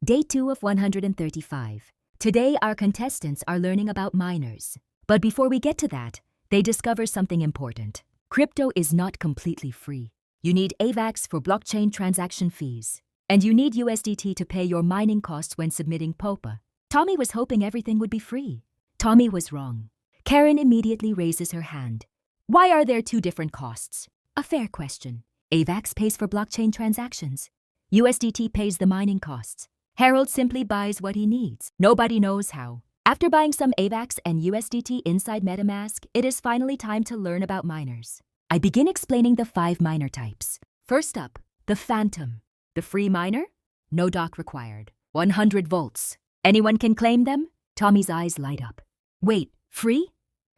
Day 2 of 135. Today, our contestants are learning about miners. But before we get to that, they discover something important. Crypto is not completely free. You need AVAX for blockchain transaction fees. And you need USDT to pay your mining costs when submitting PoPA. Tommy was hoping everything would be free. Tommy was wrong. Karen immediately raises her hand. Why are there two different costs? A fair question. AVAX pays for blockchain transactions. USDT pays the mining costs. Harold simply buys what he needs. Nobody knows how. After buying some AVAX and USDT inside MetaMask, it is finally time to learn about miners. I begin explaining the 5 miner types. First up, the Phantom. The free miner? No dock required. 100 volts. Anyone can claim them? Tommy's eyes light up. Wait, free?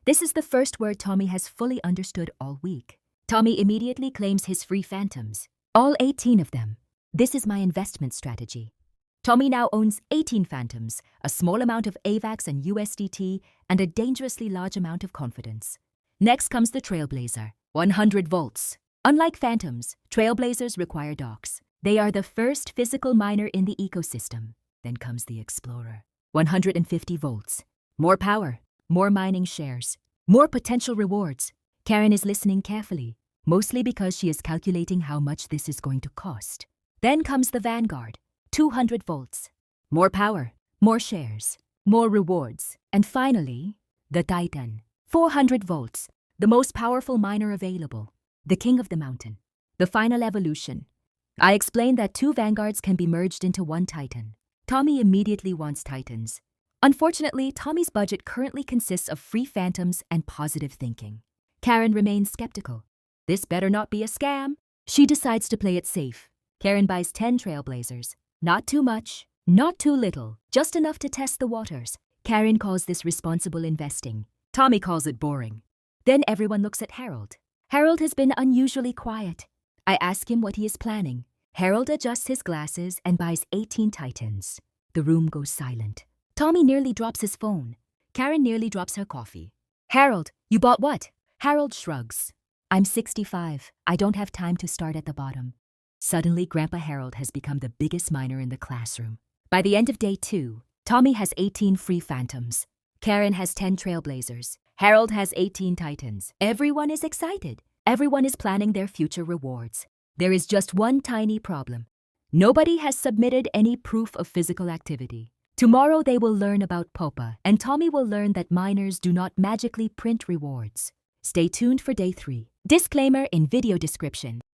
This is the first word Tommy has fully understood all week. Tommy immediately claims his free Phantoms. All 18 of them. This is my investment strategy. Tommy now owns 18 Phantoms, a small amount of AVAX and USDT, and a dangerously large amount of confidence. Next comes the Trailblazer, 100 volts. Unlike Phantoms, Trailblazers require docks. They are the first physical miner in the ecosystem. Then comes the Explorer, 150 volts. More power, more mining shares, more potential rewards. Karen is listening carefully, mostly because she is calculating how much this is going to cost. Then comes the Vanguard, 200 volts. More power, more shares, more rewards. And finally, the Titan, 400 volts, the most powerful miner available, the king of the mountain. The final evolution. I explained that 2 Vanguards can be merged into 1 Titan. Tommy immediately wants Titans. Unfortunately, Tommy's budget currently consists of free Phantoms and positive thinking. Karen remains skeptical. This better not be a scam. She decides to play it safe. Karen buys 10 Trailblazers. Not too much, not too little, just enough to test the waters. Karen calls this responsible investing. Tommy calls it boring. Then everyone looks at Harold. Harold has been unusually quiet. I ask him what he is planning. Harold adjusts his glasses and buys 18 Titans. The room goes silent. Tommy nearly drops his phone. Karen nearly drops her coffee. Harold, you bought what? Harold shrugs. I'm 65. I don't have time to start at the bottom. Suddenly, Grandpa Harold has become the biggest miner in the classroom. By the end of day 2, Tommy has 18 free Phantoms. Karen has 10 Trailblazers. Harold has 18 Titans. Everyone is excited. Everyone is planning their future rewards. There is just one tiny problem. Nobody has submitted any proof of physical activity. Tomorrow they will learn about PoPA, and Tommy will learn that miners do not magically print rewards. Stay tuned for day 3. Disclaimer in video description.